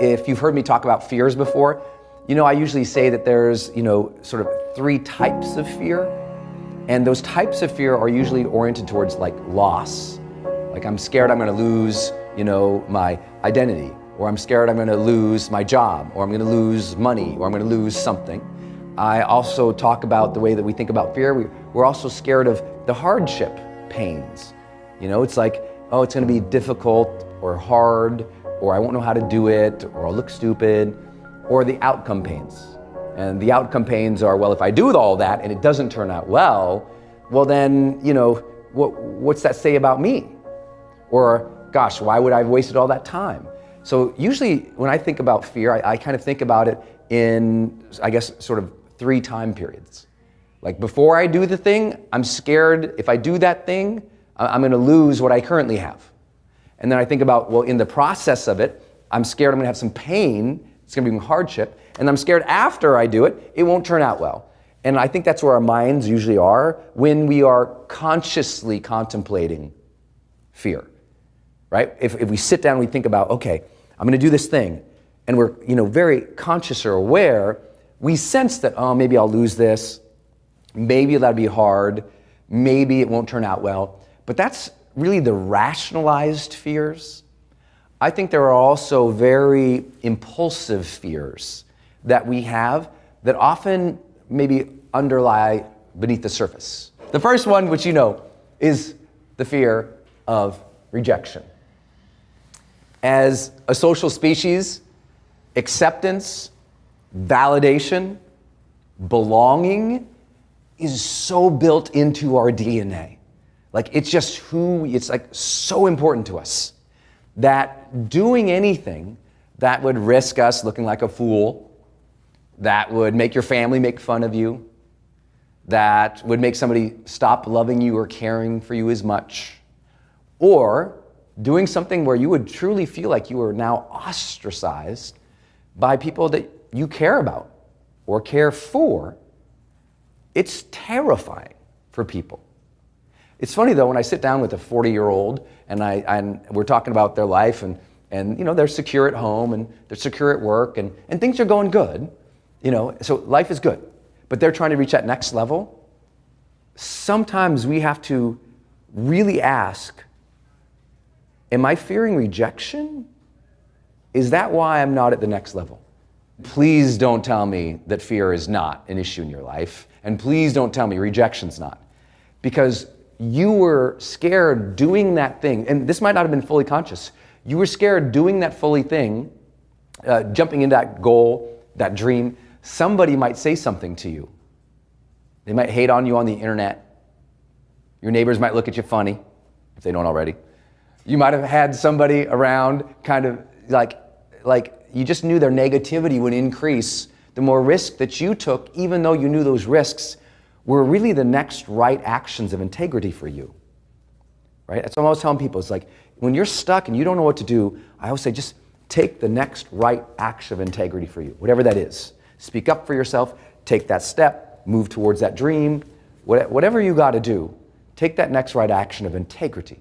If you've heard me talk about fears before, I usually say that there's, sort of 3 types of fear. And those types of fear are usually oriented towards like loss. Like I'm scared I'm going to lose, my identity, or I'm scared I'm going to lose my job, or I'm going to lose money, or I'm going to lose something. I also talk about the way that we think about fear. We're also scared of the hardship pains. It's like, oh, it's going to be difficult or hard, or I won't know how to do it, or I'll look stupid, or the outcome pains. And the outcome pains are, well, if I do all that and it doesn't turn out well then, what's that say about me? Or, gosh, why would I have wasted all that time? So usually when I think about fear, I kind of think about it in, I guess, sort of 3 time periods. Like before I do the thing, I'm scared if I do that thing, I'm going to lose what I currently have. And then I think about, well, in the process of it, I'm scared I'm going to have some pain, it's going to be hardship, and I'm scared after I do it, it won't turn out well. And I think that's where our minds usually are when we are consciously contemplating fear, right? If we sit down and we think about, okay, I'm going to do this thing, and we're very conscious or aware, we sense that, oh, maybe I'll lose this, maybe that'll be hard, maybe it won't turn out well. But that's really the rationalized fears. I think there are also very impulsive fears that we have that often maybe underlie beneath the surface. The first one, which is the fear of rejection. As a social species, acceptance, validation, belonging is so built into our DNA. Like it's just it's like so important to us that doing anything that would risk us looking like a fool, that would make your family make fun of you, that would make somebody stop loving you or caring for you as much, or doing something where you would truly feel like you are now ostracized by people that you care about or care for, it's terrifying for people. It's funny though, when I sit down with a 40-year-old and we're talking about their life and they're secure at home and they're secure at work and things are going good, so life is good, but they're trying to reach that next level. Sometimes we have to really ask, am I fearing rejection? Is that why I'm not at the next level? Please don't tell me that fear is not an issue in your life, and please don't tell me rejection's not. Because you were scared doing that thing, and this might not have been fully conscious. You were scared doing that fully thing, jumping into that goal, that dream. Somebody might say something to you. They might hate on you on the internet. Your neighbors might look at you funny, if they don't already. You might have had somebody around kind of like you just knew their negativity would increase the more risk that you took, even though you knew those risks were really the next right actions of integrity for you, right? That's what I'm always telling people. It's like, when you're stuck and you don't know what to do, I always say, just take the next right action of integrity for you, whatever that is. Speak up for yourself, take that step, move towards that dream, whatever you got to do, take that next right action of integrity.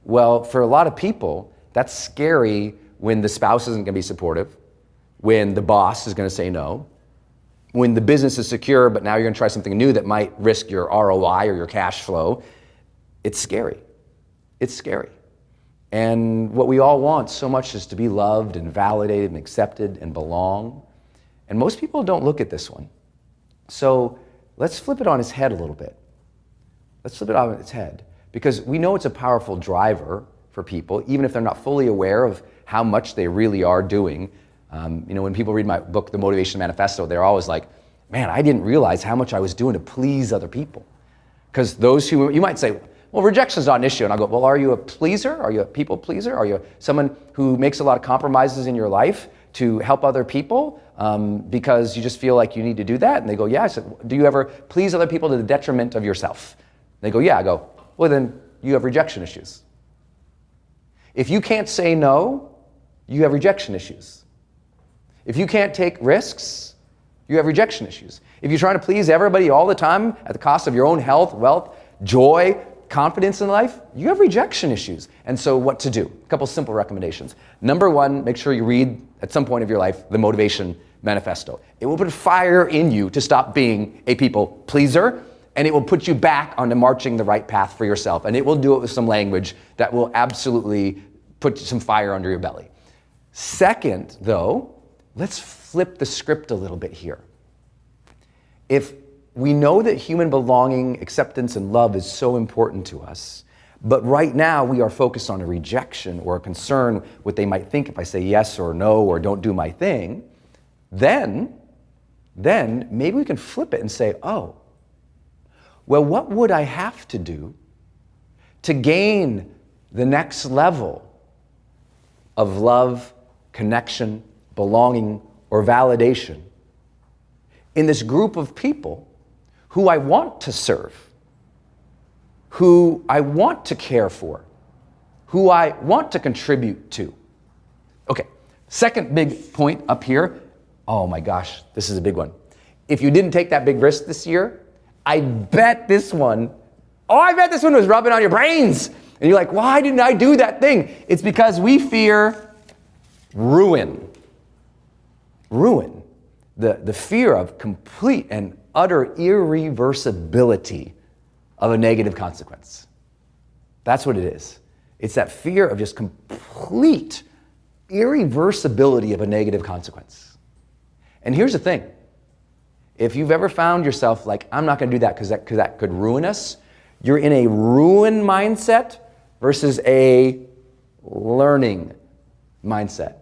Well, for a lot of people, that's scary when the spouse isn't going to be supportive, when the boss is going to say no, when the business is secure, but now you're going to try something new that might risk your ROI or your cash flow. It's scary. It's scary. And what we all want so much is to be loved and validated and accepted and belong. And most people don't look at this one. So let's flip it on its head a little bit. Let's flip it on its head. Because we know it's a powerful driver for people, even if they're not fully aware of how much they really are doing. When people read my book, The Motivational Manifesto, they're always like, man, I didn't realize how much I was doing to please other people. Because those who, you might say, well, rejection is not an issue. And I'll go, well, are you a pleaser? Are you a people pleaser? Are you someone who makes a lot of compromises in your life to help other people because you just feel like you need to do that? And they go, yeah. I said, do you ever please other people to the detriment of yourself? They go, yeah. I go, well, then you have rejection issues. If you can't say no, you have rejection issues. If you can't take risks, you have rejection issues. If you're trying to please everybody all the time at the cost of your own health, wealth, joy, confidence in life, you have rejection issues. And so what to do? A couple simple recommendations. Number one, make sure you read at some point of your life the Motivation Manifesto. It will put fire in you to stop being a people pleaser, and it will put you back onto marching the right path for yourself. And it will do it with some language that will absolutely put some fire under your belly. Second, though, let's flip the script a little bit here. If we know that human belonging, acceptance, and love is so important to us, but right now we are focused on a rejection or a concern what they might think if I say yes or no or don't do my thing, then maybe we can flip it and say, oh, well, what would I have to do to gain the next level of love, connection, belonging, or validation in this group of people who I want to serve, who I want to care for, who I want to contribute to? Okay, second big point up here. Oh my gosh, this is a big one. If you didn't take that big risk this year, I bet this one was rubbing on your brains. And you're like, why didn't I do that thing? It's because we fear ruin. Ruin. The fear of complete and utter irreversibility of a negative consequence. That's what it is. It's that fear of just complete irreversibility of a negative consequence. And here's the thing. If you've ever found yourself like, I'm not going to do that because that could ruin us, you're in a ruin mindset versus a learning mindset.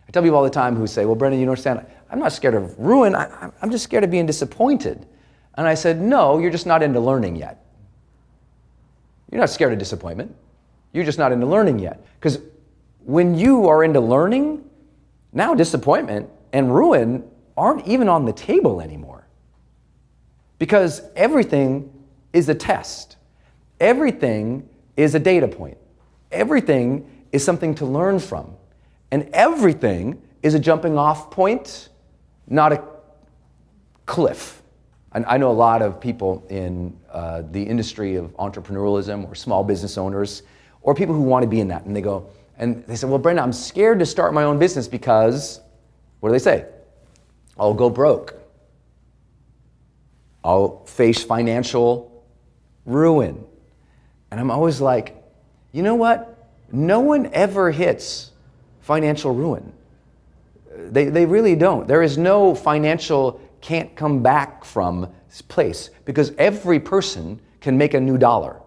I tell people all the time who say, well, Brendon, you don't understand. I'm not scared of ruin. I'm just scared of being disappointed. And I said, no, you're just not into learning yet. You're not scared of disappointment. You're just not into learning yet. Because when you are into learning, now disappointment and ruin aren't even on the table anymore. Because everything is a test. Everything is a data point. Everything is something to learn from. And everything is a jumping off point, not a cliff. And I know a lot of people in the industry of entrepreneurialism or small business owners or people who want to be in that. And they go, and they say, well, Brendon, I'm scared to start my own business because, what do they say? I'll go broke. I'll face financial ruin. And I'm always like, you know what? No one ever hits financial ruin. They really don't. There is no financial can't come back from place because every person can make a new dollar,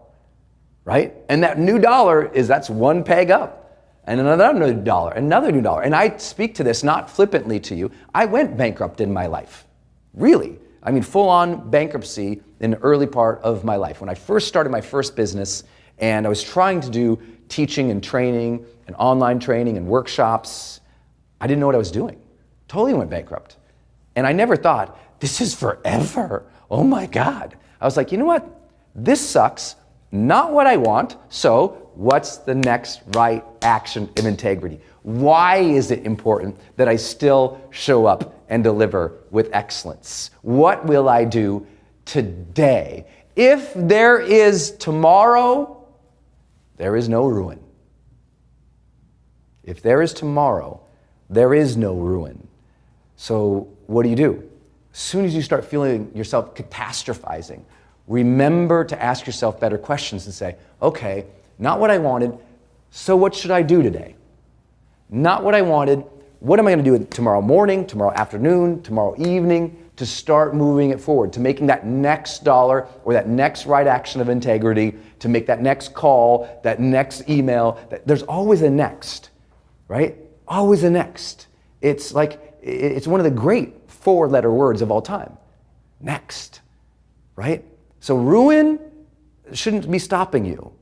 right? And that new dollar that's one peg up. And another new dollar, another new dollar. And I speak to this not flippantly to you. I went bankrupt in my life. Really. I mean, full-on bankruptcy in the early part of my life. When I first started my first business and I was trying to do teaching and training and online training and workshops, I didn't know what I was doing. Totally went bankrupt. And I never thought, this is forever. Oh my God. I was like, you know what? This sucks. Not what I want. So what's the next right action of integrity? Why is it important that I still show up and deliver with excellence? What will I do today? If there is tomorrow, there is no ruin. If there is tomorrow, there is no ruin. So what do? As soon as you start feeling yourself catastrophizing, remember to ask yourself better questions and say, okay, not what I wanted, so what should I do today? Not what I wanted, what am I going to do tomorrow morning, tomorrow afternoon, tomorrow evening to start moving it forward, to making that next dollar or that next right action of integrity, to make that next call, that next email. There's always a next, right? Always a next. It's one of the great 4-letter words of all time. Next, right? So ruin shouldn't be stopping you.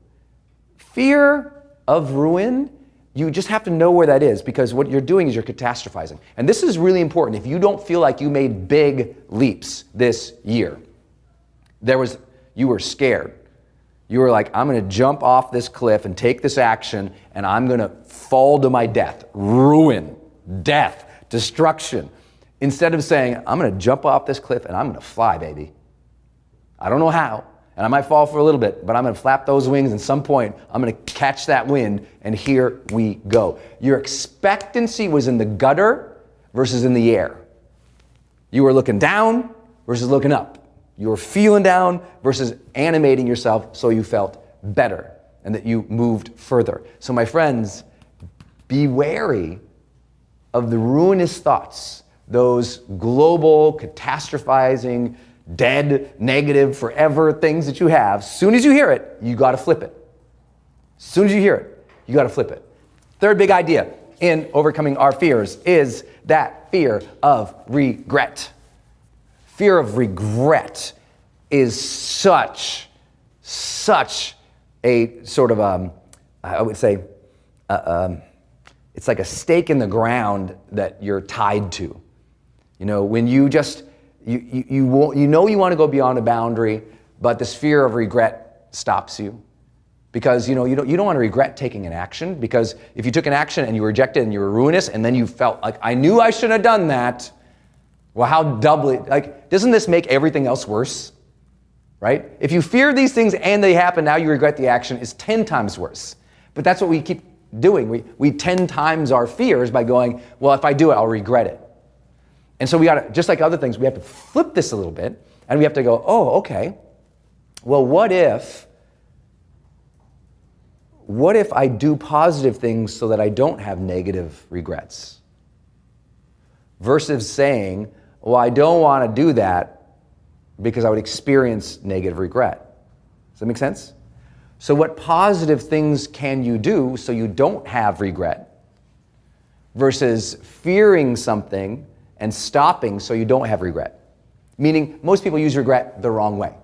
Fear of ruin, you just have to know where that is because what you're doing is you're catastrophizing. And this is really important. If you don't feel like you made big leaps this year, you were scared. You were like, I'm going to jump off this cliff and take this action and I'm going to fall to my death. Ruin, death, destruction. Instead of saying, I'm going to jump off this cliff and I'm going to fly, baby. I don't know how. And I might fall for a little bit, but I'm gonna flap those wings, and some point, I'm gonna catch that wind, and here we go. Your expectancy was in the gutter versus in the air. You were looking down versus looking up. You were feeling down versus animating yourself so you felt better and that you moved further. So my friends, be wary of the ruinous thoughts, those global, catastrophizing, dead, negative, forever things that you have. As soon as you hear it, you gotta flip it. As soon as you hear it, you gotta flip it. Third big idea in overcoming our fears is that fear of regret. Fear of regret is such a sort of, I would say, it's like a stake in the ground that you're tied to. You know, when you just, you want to go beyond a boundary, but this fear of regret stops you. Because you don't want to regret taking an action, because if you took an action and you rejected and you were ruinous and then you felt like, I knew I shouldn't have done that, well, how doubly, like, doesn't this make everything else worse? Right? If you fear these things and they happen, now you regret the action, is 10 times worse. But that's what we keep doing. We 10 times our fears by going, well, if I do it, I'll regret it. And so we gotta, just like other things, we have to flip this a little bit, and we have to go, oh, okay, well, what if I do positive things so that I don't have negative regrets? Versus saying, well, I don't want to do that because I would experience negative regret. Does that make sense? So what positive things can you do so you don't have regret? Versus fearing something and stopping so you don't have regret. Meaning, most people use regret the wrong way.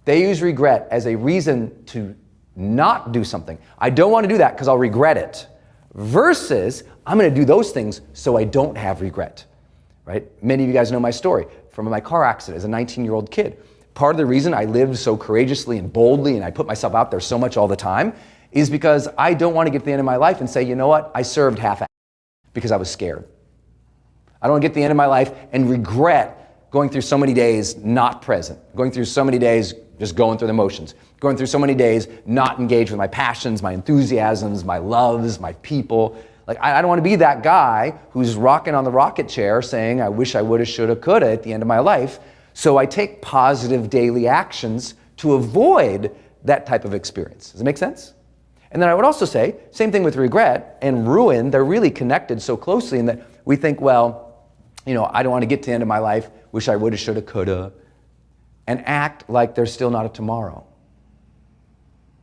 They use regret as a reason to not do something. I don't want to do that because I'll regret it. Versus, I'm going to do those things so I don't have regret. Right? Many of you guys know my story from my car accident as a 19-year-old kid. Part of the reason I lived so courageously and boldly and I put myself out there so much all the time is because I don't want to get to the end of my life and say, you know what, I served half-assed because I was scared. I don't want to get to the end of my life and regret going through so many days not present, going through so many days just going through the motions, going through so many days not engaged with my passions, my enthusiasms, my loves, my people. Like, I don't want to be that guy who's rocking on the rocket chair saying, I wish I woulda, shoulda, coulda at the end of my life. So I take positive daily actions to avoid that type of experience. Does it make sense? And then I would also say, same thing with regret and ruin, they're really connected so closely in that we think, well, I don't want to get to the end of my life, wish I woulda, shoulda, coulda, and act like there's still not a tomorrow.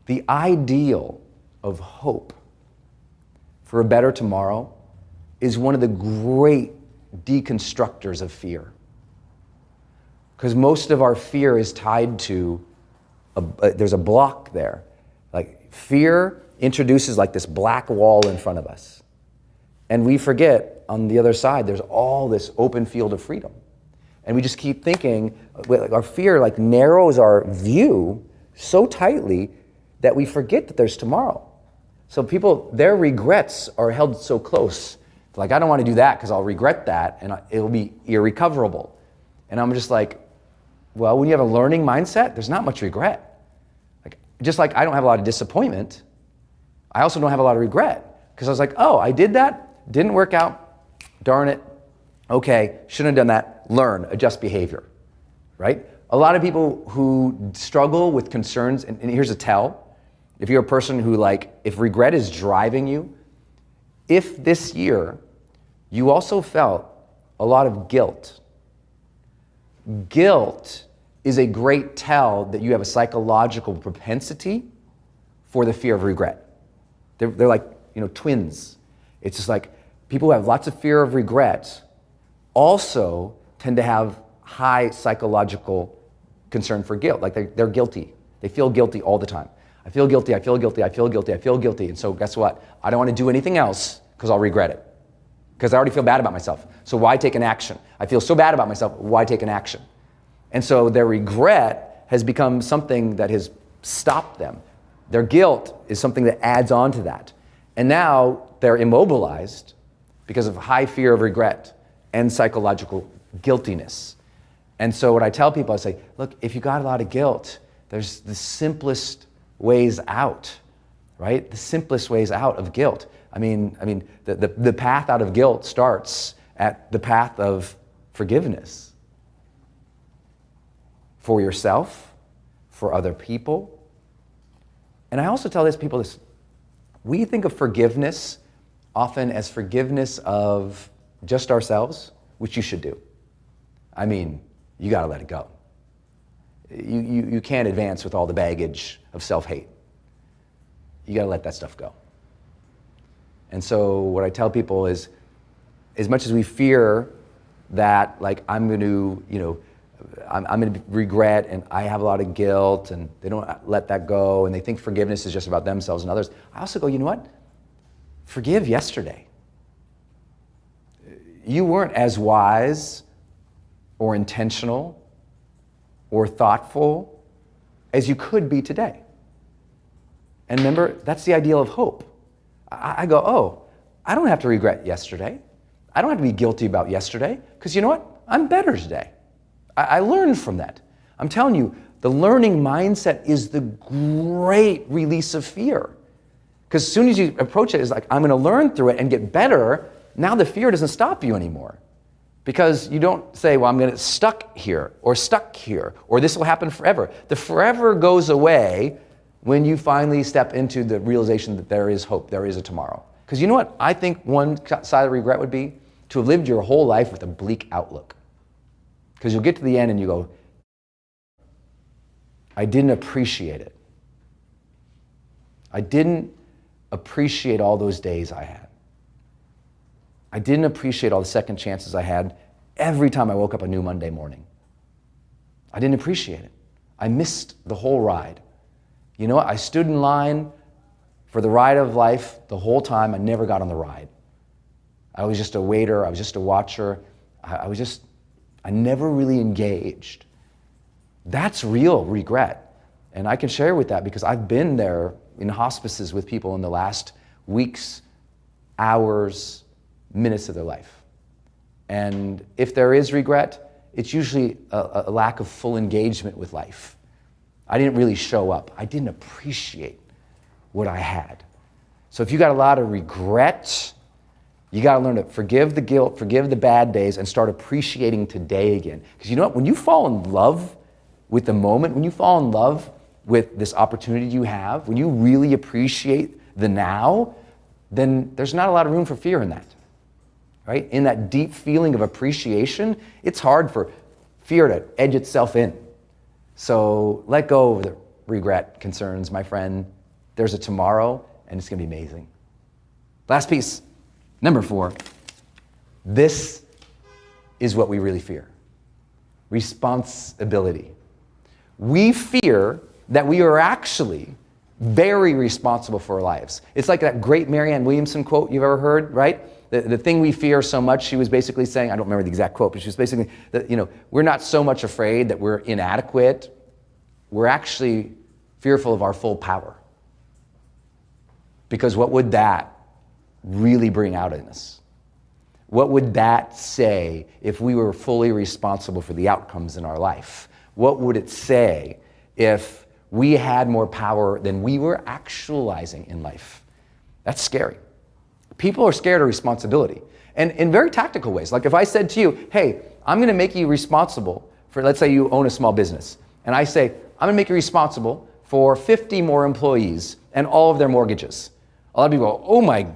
The ideal of hope for a better tomorrow is one of the great deconstructors of fear. Because most of our fear is tied to, there's a block there. Like, fear introduces like this black wall in front of us. And we forget on the other side, there's all this open field of freedom. And we just keep thinking, like, our fear like narrows our view so tightly that we forget that there's tomorrow. So people, their regrets are held so close. Like, I don't want to do that because I'll regret that and it'll be irrecoverable. And I'm just like, well, when you have a learning mindset, there's not much regret. Like, just like I don't have a lot of disappointment, I also don't have a lot of regret. Because I was like, oh, I did that, didn't work out, darn it. Okay, shouldn't have done that. Learn, adjust behavior, right? A lot of people who struggle with concerns, and here's a tell. If you're a person who if regret is driving you, if this year you also felt a lot of guilt, guilt is a great tell that you have a psychological propensity for the fear of regret. They're like, twins. It's just like people who have lots of fear of regret also tend to have high psychological concern for guilt. Like they're guilty. They feel guilty all the time. I feel guilty, I feel guilty, I feel guilty, I feel guilty. And so guess what? I don't want to do anything else because I'll regret it. Because I already feel bad about myself. So why take an action? I feel so bad about myself, why take an action? And so their regret has become something that has stopped them. Their guilt is something that adds on to that. And now they're immobilized because of high fear of regret and psychological guiltiness. And so what I tell people, I say, look, if you got a lot of guilt, There's the simplest ways out, right? The simplest ways out of guilt. I mean, the path out of guilt starts at the path of forgiveness. For yourself, for other people. And I also tell these people this, we think of forgiveness often as forgiveness of just ourselves, which you should do. I mean, you gotta let it go. You can't advance with all the baggage of self-hate. You gotta let that stuff go. And so what I tell people is, as much as we fear that, like, I'm gonna regret and I have a lot of guilt and they don't let that go and they think forgiveness is just about themselves and others, I also go, you know what? Forgive yesterday. You weren't as wise or intentional or thoughtful as you could be today. And remember, that's the ideal of hope. I go, oh, I don't have to regret yesterday. I don't have to be guilty about yesterday, because you know what? I'm better today. I learned from that. I'm telling you, the learning mindset is the great release of fear. Because as soon as you approach it, it's like, I'm going to learn through it and get better. Now the fear doesn't stop you anymore. Because you don't say, well, I'm going to get stuck here, or this will happen forever. The forever goes away when you finally step into the realization that there is hope, there is a tomorrow. Because you know what? I think one side of regret would be to have lived your whole life with a bleak outlook. Because you'll get to the end and you go, I didn't appreciate it. I didn't appreciate all those days I had. I didn't appreciate all the second chances I had every time I woke up a new Monday morning. I didn't appreciate it. I missed the whole ride. You know what? I stood in line for the ride of life the whole time. I never got on the ride. I was just a waiter. I was just a watcher. I never really engaged. That's real regret. And I can share with that because I've been there in hospices with people in the last weeks, hours, minutes of their life. And if there is regret, it's usually a lack of full engagement with life. I didn't really show up. I didn't appreciate what I had. So if you got a lot of regret, you got to learn to forgive the guilt, forgive the bad days, and start appreciating today again. Because you know what? When you fall in love with the moment, when you fall in love with this opportunity you have, when you really appreciate the now, then there's not a lot of room for fear in that. Right? In that deep feeling of appreciation, it's hard for fear to edge itself in. So let go of the regret concerns, my friend. There's a tomorrow, and it's going to be amazing. Last piece, number 4. This is what we really fear. Responsibility. We fear that we are actually very responsible for our lives. It's like that great Marianne Williamson quote you've ever heard, right? The thing we fear so much, she was basically saying, I don't remember the exact quote, but she was basically that, we're not so much afraid that we're inadequate. We're actually fearful of our full power. Because what would that really bring out in us? What would that say if we were fully responsible for the outcomes in our life? What would it say if we had more power than we were actualizing in life? That's scary. People are scared of responsibility. And in very tactical ways. Like if I said to you, hey, I'm going to make you responsible for, let's say you own a small business. And I say, I'm going to make you responsible for 50 more employees and all of their mortgages. A lot of people go, oh my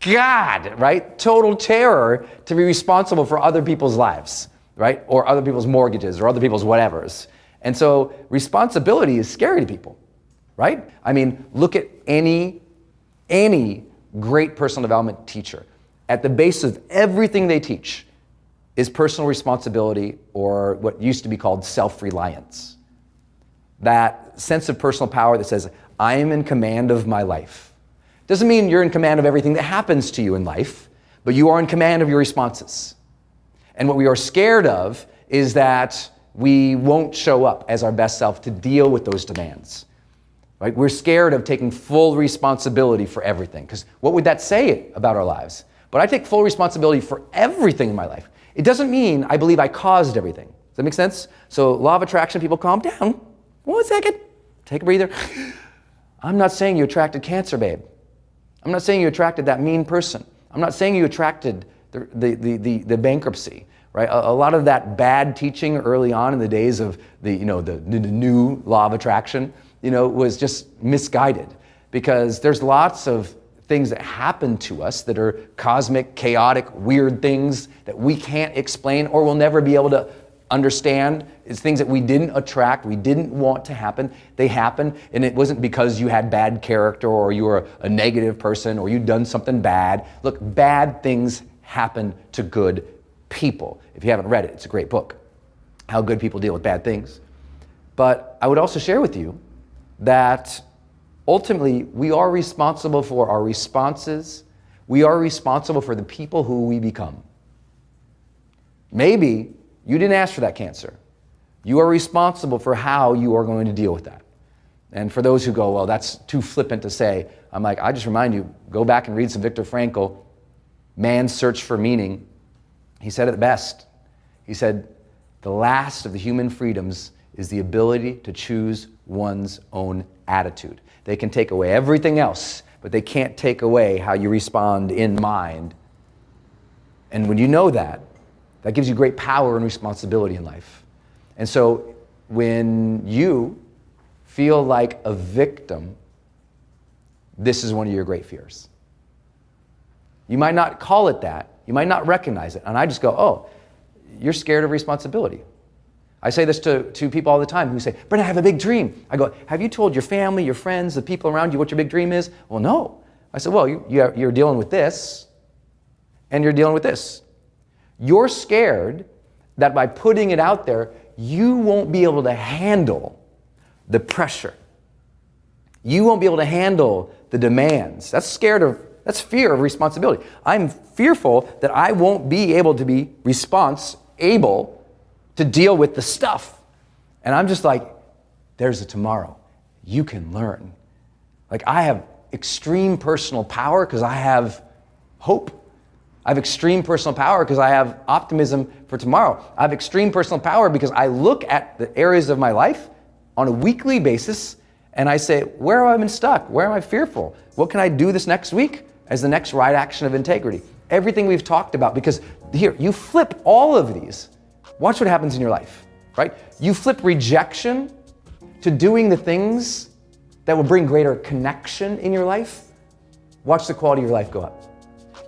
God, right? Total terror to be responsible for other people's lives, right? Or other people's mortgages or other people's whatevers. And so responsibility is scary to people, right? I mean, look at any great personal development teacher. At the base of everything they teach is personal responsibility, or what used to be called self-reliance. That sense of personal power that says, I am in command of my life. Doesn't mean you're in command of everything that happens to you in life, but you are in command of your responses. And what we are scared of is that we won't show up as our best self to deal with those demands. Right? We're scared of taking full responsibility for everything, because what would that say about our lives? But I take full responsibility for everything in my life. It doesn't mean I believe I caused everything. Does that make sense? So law of attraction, people calm down. 1 second. Take a breather. I'm not saying you attracted cancer, babe. I'm not saying you attracted that mean person. I'm not saying you attracted the bankruptcy, right? A lot of that bad teaching early on in the days of the new law of attraction, was just misguided, because there's lots of things that happen to us that are cosmic, chaotic, weird things that we can't explain or will never be able to understand. It's things that we didn't attract, we didn't want to happen. They happen, and it wasn't because you had bad character or you were a negative person or you'd done something bad. Look, bad things happen to good people. If you haven't read it, it's a great book, How Good People Deal with Bad Things. But I would also share with you that ultimately we are responsible for our responses. We are responsible for the people who we become. Maybe you didn't ask for that cancer. You are responsible for how you are going to deal with that. And for those who go, well, that's too flippant to say, I'm like, I just remind you, go back and read some Viktor Frankl, Man's Search for Meaning. He said it best. He said, the last of the human freedoms is the ability to choose one's own attitude. They can take away everything else, but they can't take away how you respond in mind. And when you know that, that gives you great power and responsibility in life. And so when you feel like a victim, this is one of your great fears. You might not call it that. You might not recognize it. And I just go, oh, you're scared of responsibility. I say this to people all the time who say, Brendon, I have a big dream. I go, have you told your family, your friends, the people around you what your big dream is? Well, no. I said, well, you're dealing with this, and you're dealing with this. You're scared that by putting it out there, you won't be able to handle the pressure. You won't be able to handle the demands. That's fear of responsibility. I'm fearful that I won't be able to be able to deal with the stuff. And I'm just like, there's a tomorrow. You can learn. Like, I have extreme personal power because I have hope. I have extreme personal power because I have optimism for tomorrow. I have extreme personal power because I look at the areas of my life on a weekly basis and I say, where have I been stuck? Where am I fearful? What can I do this next week as the next right action of integrity? Everything we've talked about, because here, you flip all of these. Watch what happens in your life, right? You flip rejection to doing the things that will bring greater connection in your life. Watch the quality of your life go up.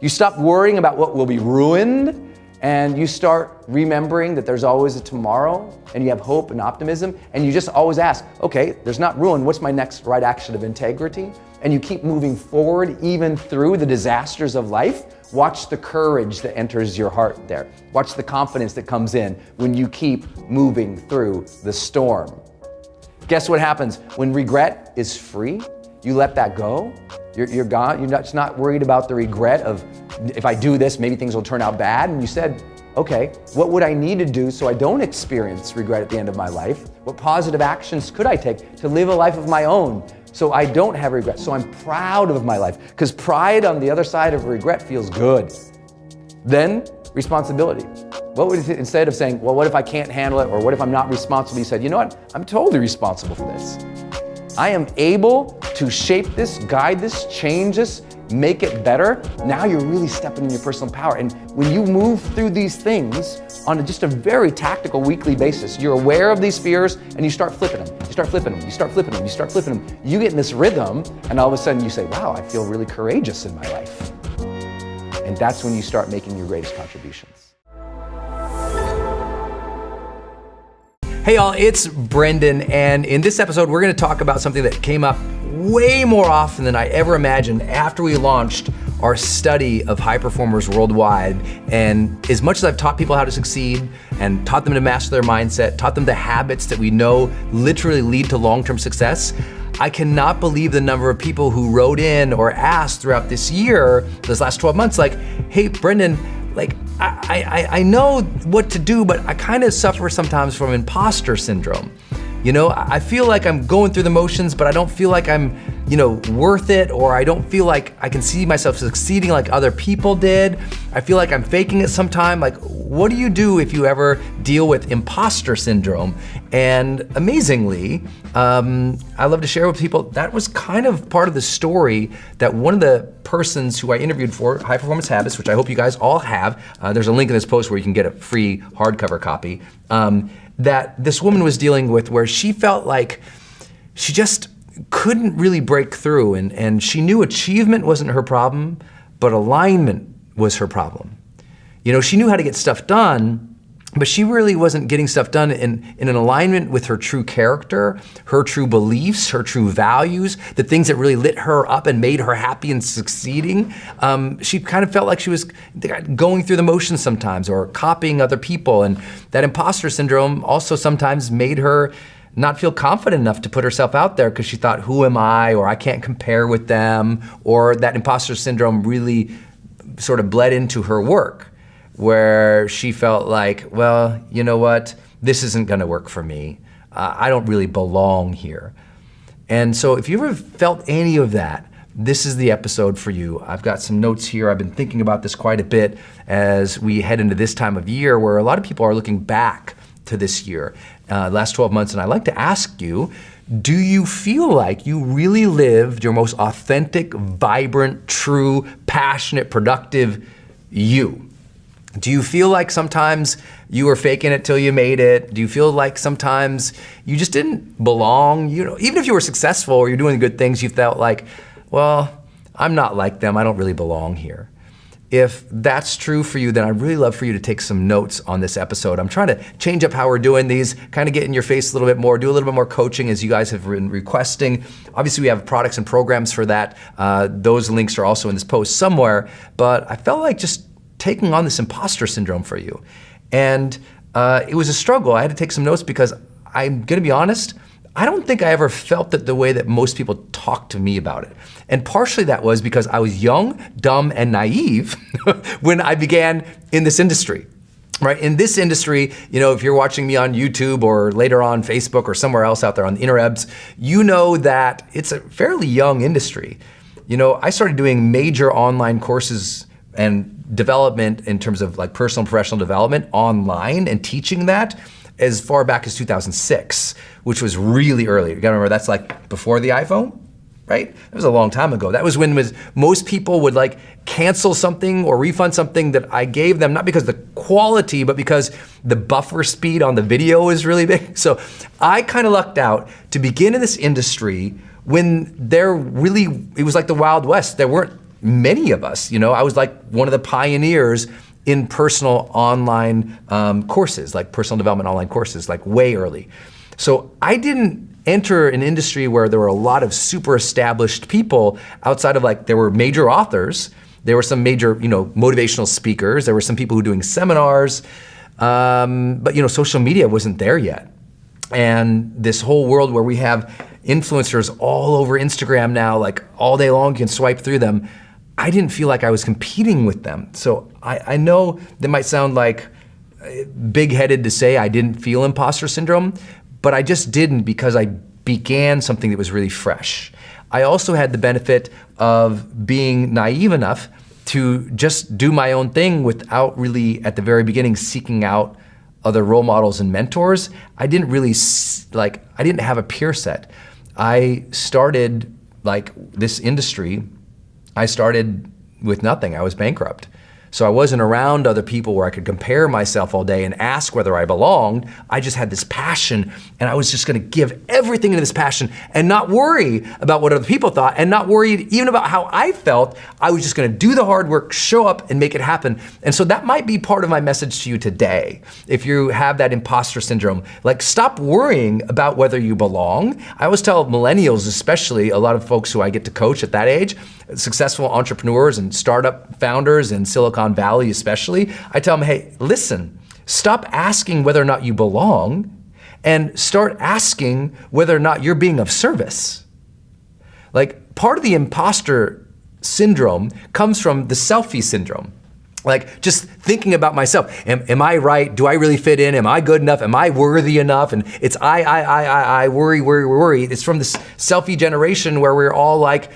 You stop worrying about what will be ruined, and you start remembering that there's always a tomorrow, and you have hope and optimism, and you just always ask, okay, there's not ruin, what's my next right action of integrity? And you keep moving forward even through the disasters of life. Watch the courage that enters your heart there. Watch the confidence that comes in when you keep moving through the storm. Guess what happens? When regret is free, you let that go, you're gone. You're just not worried about the regret of, if I do this, maybe things will turn out bad. And you said, okay, what would I need to do so I don't experience regret at the end of my life? What positive actions could I take to live a life of my own so I don't have regret? So I'm proud of my life, because pride on the other side of regret feels good. Then responsibility. What would it, instead of saying, well, what if I can't handle it, or what if I'm not responsible? You said, you know what? I'm totally responsible for this. I am able to shape this, guide this, change this, make it better. Now you're really stepping in your personal power. And when you move through these things on just a very tactical weekly basis, you're aware of these fears and you start flipping them. You start flipping them. You start flipping them. You start flipping them. You get in this rhythm, and all of a sudden you say, wow, I feel really courageous in my life. And that's when you start making your greatest contributions. Hey y'all, it's Brendon, and in this episode we're gonna talk about something that came up way more often than I ever imagined after we launched our study of high performers worldwide. And as much as I've taught people how to succeed and taught them to master their mindset, taught them the habits that we know literally lead to long-term success, I cannot believe the number of people who wrote in or asked throughout this year, this last 12 months, like, hey Brendon, like, I know what to do, but I kind of suffer sometimes from imposter syndrome. You know, I feel like I'm going through the motions, but I don't feel like I'm worth it, or I don't feel like I can see myself succeeding like other people did. I feel like I'm faking it sometime. Like, what do you do if you ever deal with imposter syndrome? And amazingly, I love to share with people, that was kind of part of the story that one of the persons who I interviewed for High Performance Habits, which I hope you guys all have, there's a link in this post where you can get a free hardcover copy, that this woman was dealing with, where she felt like she just couldn't really break through, and she knew achievement wasn't her problem, but alignment was her problem. She knew how to get stuff done, but she really wasn't getting stuff done in an alignment with her true character, her true beliefs, her true values, the things that really lit her up and made her happy and succeeding. She kind of felt like she was going through the motions sometimes, or copying other people, and that imposter syndrome also sometimes made her not feel confident enough to put herself out there, because she thought, who am I, or I can't compare with them, or that imposter syndrome really sort of bled into her work, where she felt like, well, you know what, this isn't gonna work for me. I don't really belong here. And so if you ever felt any of that, this is the episode for you. I've got some notes here. I've been thinking about this quite a bit as we head into this time of year, where a lot of people are looking back to this year, last 12 months. And I'd like to ask you, do you feel like you really lived your most authentic, vibrant, true, passionate, productive you? Do you feel like sometimes you were faking it till you made it? Do you feel like sometimes you just didn't belong? Even if you were successful or you're doing good things, you felt like, well, I'm not like them. I don't really belong here. If that's true for you, then I'd really love for you to take some notes on this episode. I'm trying to change up how we're doing these, kind of get in your face a little bit more, do a little bit more coaching as you guys have been requesting. Obviously, we have products and programs for that. Those links are also in this post somewhere, but I felt like just taking on this imposter syndrome for you. And it was a struggle. I had to take some notes because I'm gonna be honest, I don't think I ever felt it the way that most people talk to me about it. And partially that was because I was young, dumb, and naive when I began in this industry. Right? In this industry, if you're watching me on YouTube or later on Facebook or somewhere else out there on the interwebs, you know that it's a fairly young industry. I started doing major online courses and development in terms of like personal and professional development online and teaching that as far back as 2006, which was really early. You gotta remember, that's like before the iPhone, right? That was a long time ago. That was when most people would like cancel something or refund something that I gave them, not because of the quality, but because the buffer speed on the video was really big. So I kind of lucked out to begin in this industry when it was like the Wild West. There weren't many of us, I was like one of the pioneers in personal online courses, like personal development online courses, like way early. So I didn't enter an industry where there were a lot of super established people outside of there were major authors, there were some major, motivational speakers, there were some people who were doing seminars, but social media wasn't there yet. And this whole world where we have influencers all over Instagram now, like all day long, you can swipe through them. I didn't feel like I was competing with them. So I know that might sound like big-headed to say I didn't feel imposter syndrome, but I just didn't, because I began something that was really fresh. I also had the benefit of being naive enough to just do my own thing without really, at the very beginning, seeking out other role models and mentors. I didn't really, I didn't have a peer set. I started this industry, I started with nothing. I was bankrupt. So I wasn't around other people where I could compare myself all day and ask whether I belonged. I just had this passion, and I was just gonna give everything into this passion and not worry about what other people thought, and not worry even about how I felt. I was just gonna do the hard work, show up, and make it happen. And so that might be part of my message to you today. If you have that imposter syndrome, stop worrying about whether you belong. I always tell millennials, especially a lot of folks who I get to coach at that age, successful entrepreneurs and startup founders in Silicon Valley especially, I tell them, hey, listen, stop asking whether or not you belong and start asking whether or not you're being of service. Part of the imposter syndrome comes from the selfie syndrome. Like just thinking about myself. Am I right? Do I really fit in? Am I good enough? Am I worthy enough? And it's I worry. It's from this selfie generation where we're all like,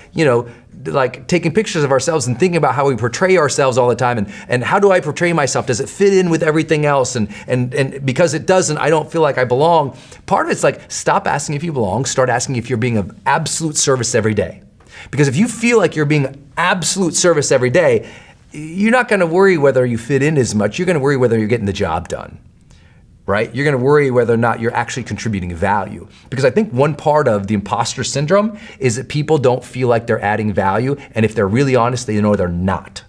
like taking pictures of ourselves and thinking about how we portray ourselves all the time. And how do I portray myself? Does it fit in with everything else? And because it doesn't, I don't feel like I belong. Part of it's like, stop asking if you belong, start asking if you're being of absolute service every day. Because if you feel like you're being absolute service every day, you're not gonna worry whether you fit in as much, you're gonna worry whether you're getting the job done, right? You're gonna worry whether or not you're actually contributing value. Because I think one part of the imposter syndrome is that people don't feel like they're adding value, and if they're really honest, they know they're not.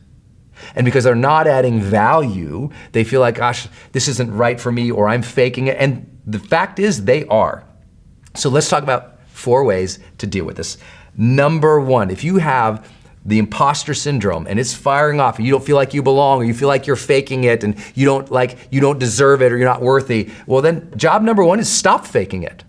And because they're not adding value, they feel like, gosh, this isn't right for me, or I'm faking it, and the fact is they are. So let's talk about 4 ways to deal with this. Number 1, if you have the imposter syndrome and it's firing off and you don't feel like you belong, or you feel like you're faking it and you don't deserve it, or you're not worthy, well then job number 1 is stop faking it.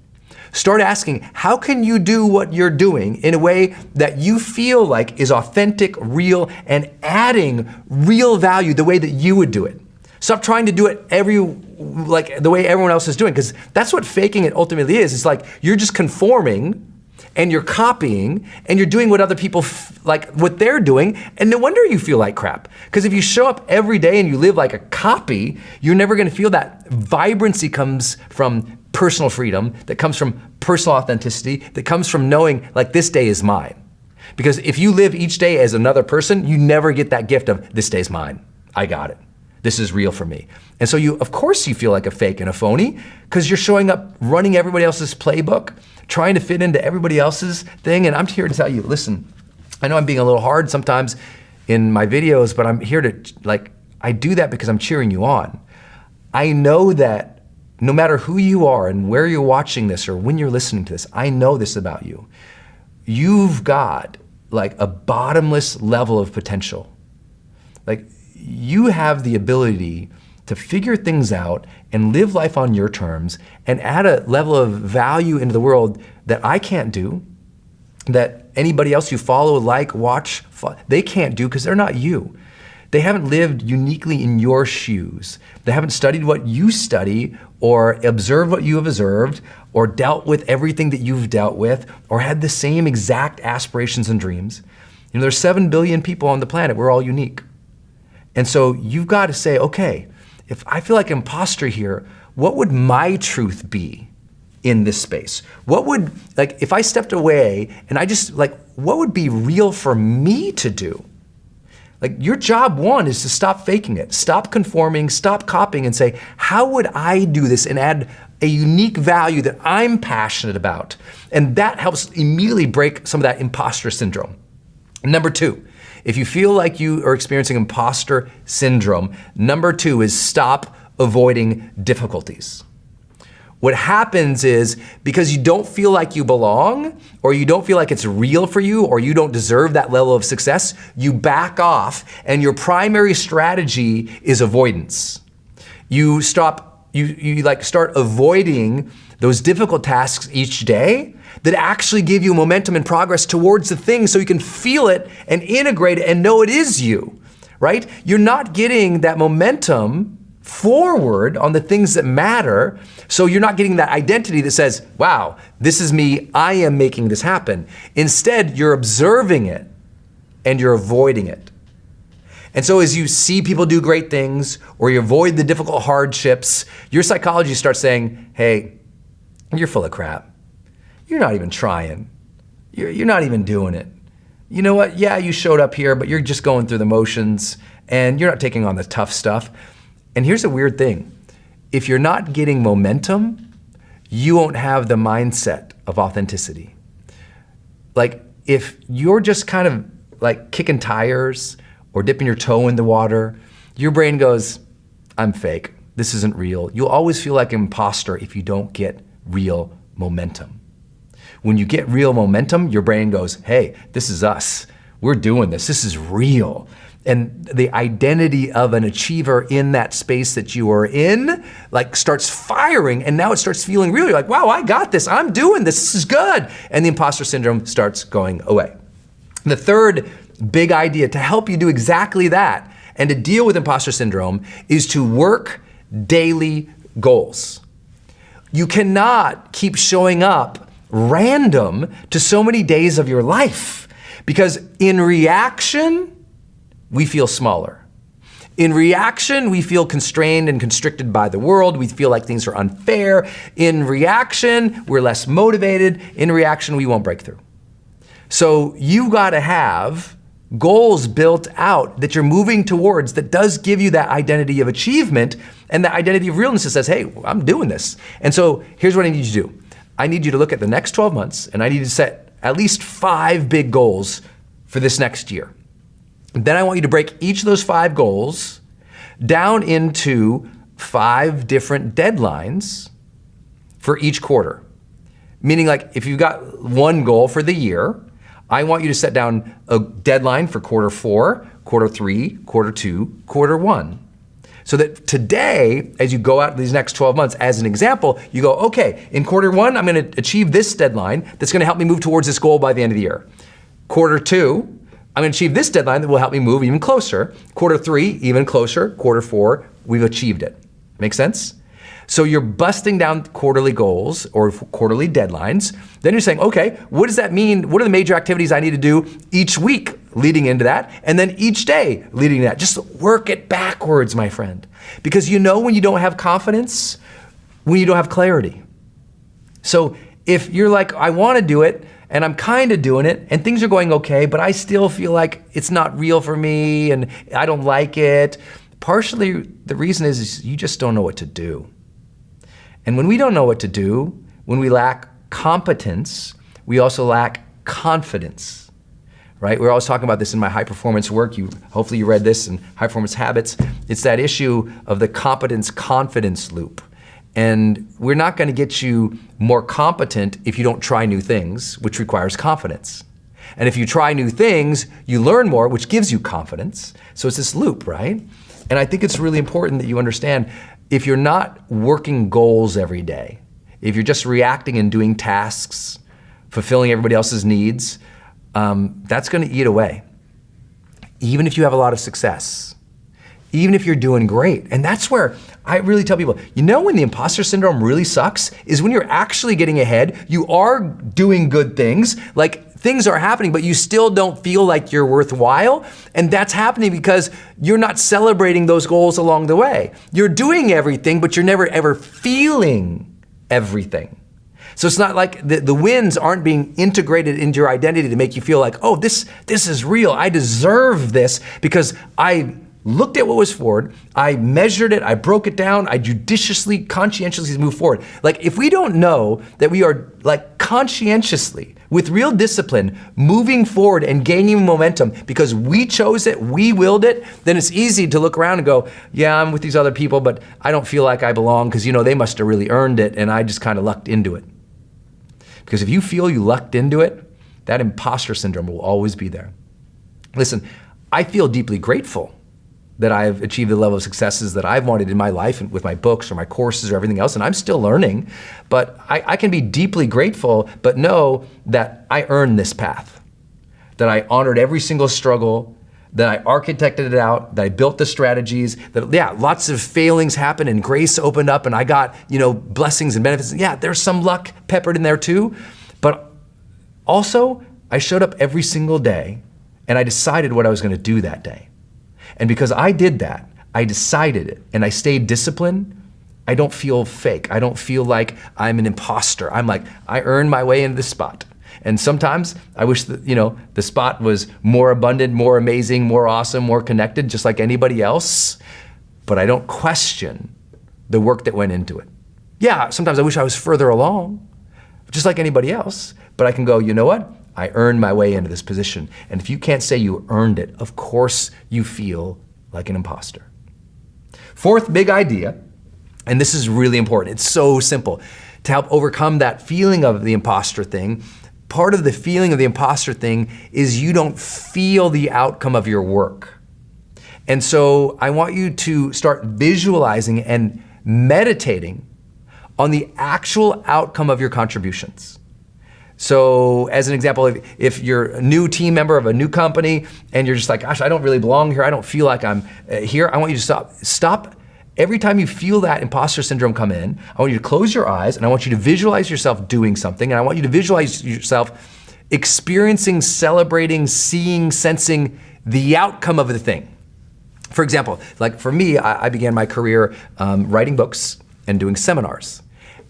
Start asking, how can you do what you're doing in a way that you feel like is authentic, real, and adding real value the way that you would do it. Stop trying to do it the way everyone else is doing, because that's what faking it ultimately is. It's like you're just conforming and you're copying and you're doing what other people like what they're doing, and no wonder you feel like crap. Because if you show up every day and you live like a copy, you're never gonna feel that vibrancy comes from personal freedom, that comes from personal authenticity, that comes from knowing like this day is mine. Because if you live each day as another person, you never get that gift of this day's mine. I got it. This is real for me. And so of course you feel like a fake and a phony, because you're showing up running everybody else's playbook, trying to fit into everybody else's thing. And I'm here to tell you, listen, I know I'm being a little hard sometimes in my videos, but I'm here to, I do that because I'm cheering you on. I know that no matter who you are and where you're watching this or when you're listening to this, I know this about you. You've got like a bottomless level of potential. Like you have the ability to figure things out and live life on your terms and add a level of value into the world that I can't do, that anybody else you follow, watch, they can't do because they're not you. They haven't lived uniquely in your shoes. They haven't studied what you study or observed what you have observed or dealt with everything that you've dealt with or had the same exact aspirations and dreams. There's 7 billion people on the planet. We're all unique. And so you've got to say, okay, if I feel like an imposter here, what would my truth be in this space? What would, if I stepped away and I just, what would be real for me to do? Your job 1 is to stop faking it, stop conforming, stop copying, and say, how would I do this and add a unique value that I'm passionate about? And that helps immediately break some of that imposter syndrome. Number 2, if you feel like you are experiencing imposter syndrome, number 2 is stop avoiding difficulties. What happens is because you don't feel like you belong, or you don't feel like it's real for you, or you don't deserve that level of success, you back off, and your primary strategy is avoidance. You start avoiding those difficult tasks each day that actually give you momentum and progress towards the thing so you can feel it and integrate it and know it is you, right? You're not getting that momentum forward on the things that matter, so you're not getting that identity that says, wow, this is me, I am making this happen. Instead, you're observing it and you're avoiding it. And so as you see people do great things or you avoid the difficult hardships, your psychology starts saying, hey, you're full of crap. You're not even trying. You're not even doing it. You know what? Yeah, you showed up here, but you're just going through the motions and you're not taking on the tough stuff. And here's a weird thing. If you're not getting momentum, you won't have the mindset of authenticity. If you're just kind of kicking tires or dipping your toe in the water, your brain goes, I'm fake. This isn't real. You'll always feel like an imposter if you don't get real momentum. When you get real momentum, your brain goes, hey, this is us. We're doing this. This is real. And the identity of an achiever in that space that you are in, starts firing, and now it starts feeling real. You're like, wow, I got this. I'm doing this. This is good. And the imposter syndrome starts going away. The third big idea to help you do exactly that, And to deal with imposter syndrome is to work daily goals. You cannot keep showing up random to so many days of your life, because in reaction, we feel smaller. In reaction, we feel constrained and constricted by the world. We feel like things are unfair. In reaction, we're less motivated. In reaction, we won't break through. So you gotta have goals built out that you're moving towards that does give you that identity of achievement and that identity of realness that says, hey, I'm doing this. And so here's what I need you to do. I need you to look at the next 12 months and I need you to set at least 5 big goals for this next year. Then I want you to break each of those 5 goals down into 5 different deadlines for each quarter. Meaning, like, if you've got one goal for the year, I want you to set down a deadline for quarter 4, quarter 3, quarter 2, quarter 1. So that today, as you go out these next 12 months, as an example, you go, okay, in quarter 1, I'm gonna achieve this deadline that's gonna help me move towards this goal by the end of the year. Quarter 2, I'm gonna achieve this deadline that will help me move even closer. Quarter 3, even closer. Quarter 4, we've achieved it. Make sense? So you're busting down quarterly goals or quarterly deadlines. Then you're saying, okay, what does that mean? What are the major activities I need to do each week leading into that? And then each day leading to that. Just work it backwards, my friend. Because you know when you don't have confidence, when you don't have clarity. So if you're like, I wanna do it, and I'm kind of doing it, and things are going okay, but I still feel like it's not real for me, and I don't like it. Partially, the reason is you just don't know what to do. And when we don't know what to do, when we lack competence, we also lack confidence, right? We're always talking about this in my high performance work. Hopefully you read this in High Performance Habits. It's that issue of the competence-confidence loop. And we're not gonna get you more competent if you don't try new things, which requires confidence. And if you try new things, you learn more, which gives you confidence. So it's this loop, right? And I think it's really important that you understand, if you're not working goals every day, if you're just reacting and doing tasks, fulfilling everybody else's needs, that's gonna eat away. Even if you have a lot of success, even if you're doing great. And that's where I really tell people, you know when the imposter syndrome really sucks is when you're actually getting ahead, you are doing good things, like things are happening, but you still don't feel like you're worthwhile. And that's happening because you're not celebrating those goals along the way. You're doing everything, but you're never ever feeling everything. So it's not like the wins aren't being integrated into your identity to make you feel like, oh, this is real. I deserve this because I looked at what was forward, I measured it, I broke it down, I judiciously, conscientiously moved forward. Like if we don't know that we are like conscientiously, with real discipline, moving forward and gaining momentum because we chose it, we willed it, then it's easy to look around and go, yeah, I'm with these other people, but I don't feel like I belong because they must have really earned it and I just kind of lucked into it. Because if you feel you lucked into it, that imposter syndrome will always be there. Listen, I feel deeply grateful that I've achieved the level of successes that I've wanted in my life and with my books or my courses or everything else, and I'm still learning, but I can be deeply grateful, but know that I earned this path, that I honored every single struggle, that I architected it out, that I built the strategies, that lots of failings happened and grace opened up and I got, blessings and benefits. Yeah, there's some luck peppered in there too, but also I showed up every single day and I decided what I was gonna do that day. And because I did that, I decided it, and I stayed disciplined, I don't feel fake. I don't feel like I'm an imposter. I'm like, I earned my way into this spot. And sometimes I wish that, the spot was more abundant, more amazing, more awesome, more connected, just like anybody else, but I don't question the work that went into it. Yeah, sometimes I wish I was further along, just like anybody else, but I can go, you know what? I earned my way into this position. And if you can't say you earned it, of course you feel like an imposter. Fourth big idea, and this is really important, it's so simple, to help overcome that feeling of the imposter thing, part of the feeling of the imposter thing is you don't feel the outcome of your work. And so I want you to start visualizing and meditating on the actual outcome of your contributions. So as an example, if you're a new team member of a new company and you're just like, gosh, I don't really belong here, I don't feel like I'm here, I want you to stop. Every time you feel that imposter syndrome come in, I want you to close your eyes and I want you to visualize yourself doing something, and I want you to visualize yourself experiencing, celebrating, seeing, sensing the outcome of the thing. For example, like for me, I began my career writing books and doing seminars.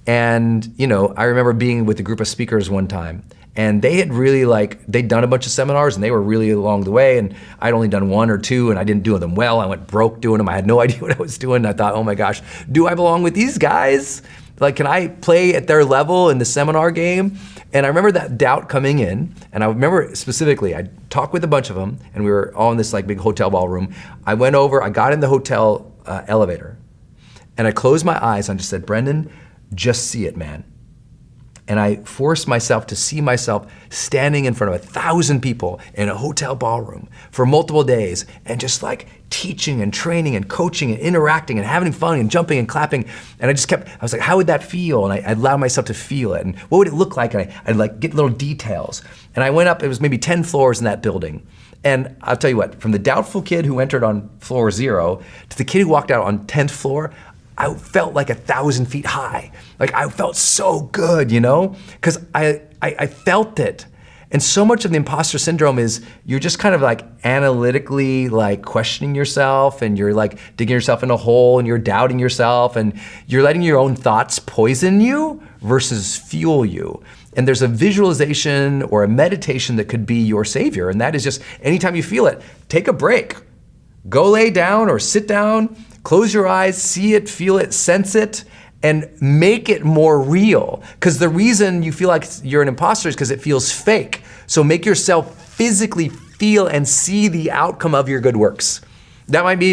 And I remember being with a group of speakers one time, and they had really they'd done a bunch of seminars and they were really along the way, and I'd only done one or two and I didn't do them well. I went broke doing them. I had no idea what I was doing. And I thought, oh my gosh, do I belong with these guys? Like, can I play at their level in the seminar game? And I remember that doubt coming in, and I remember specifically, I talked with a bunch of them, and we were all in this big hotel ballroom. I went over, I got in the hotel elevator, and I closed my eyes and I just said, Brendon, just see it, man. And I forced myself to see myself standing in front of 1,000 people in a hotel ballroom for multiple days and just teaching and training and coaching and interacting and having fun and jumping and clapping. And I was like, how would that feel? And I allowed myself to feel it. And what would it look like? And I'd get little details. And I went up, it was maybe 10 floors in that building. And I'll tell you what, from the doubtful kid who entered on floor 0 to the kid who walked out on 10th floor, I felt like 1,000 feet high. I felt so good, because I felt it. And so much of the imposter syndrome is you're just kind of analytically questioning yourself, and you're digging yourself in a hole, and you're doubting yourself, and you're letting your own thoughts poison you versus fuel you. And there's a visualization or a meditation that could be your savior. And that is just anytime you feel it, take a break. Go lay down or sit down. Close your eyes, see it, feel it, sense it, and make it more real. Because the reason you feel like you're an imposter is because it feels fake. So make yourself physically feel and see the outcome of your good works. That might be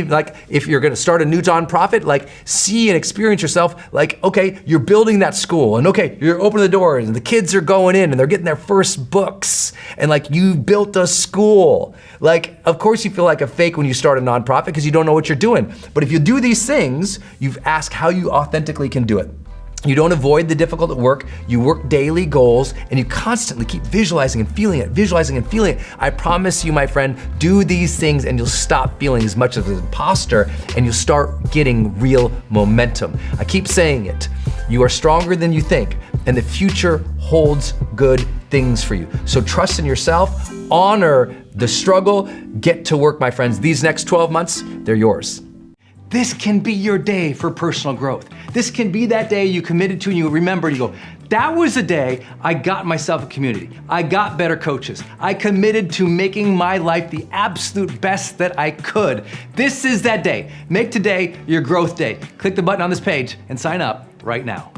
if you're gonna start a new nonprofit, see and experience yourself okay, you're building that school, and okay, you're opening the doors and the kids are going in and they're getting their first books, and you built a school. Of course you feel like a fake when you start a nonprofit because you don't know what you're doing. But if you do these things, you've asked how you authentically can do it. You don't avoid the difficult work, you work daily goals, and you constantly keep visualizing and feeling it, visualizing and feeling it. I promise you, my friend, do these things and you'll stop feeling as much of an imposter, and you'll start getting real momentum. I keep saying it. You are stronger than you think, and the future holds good things for you. So trust in yourself, honor the struggle, get to work, my friends. These next 12 months, they're yours. This can be your day for personal growth. This can be that day you committed to and you remember and you go, that was the day I got myself a community. I got better coaches. I committed to making my life the absolute best that I could. This is that day. Make today your growth day. Click the button on this page and sign up right now.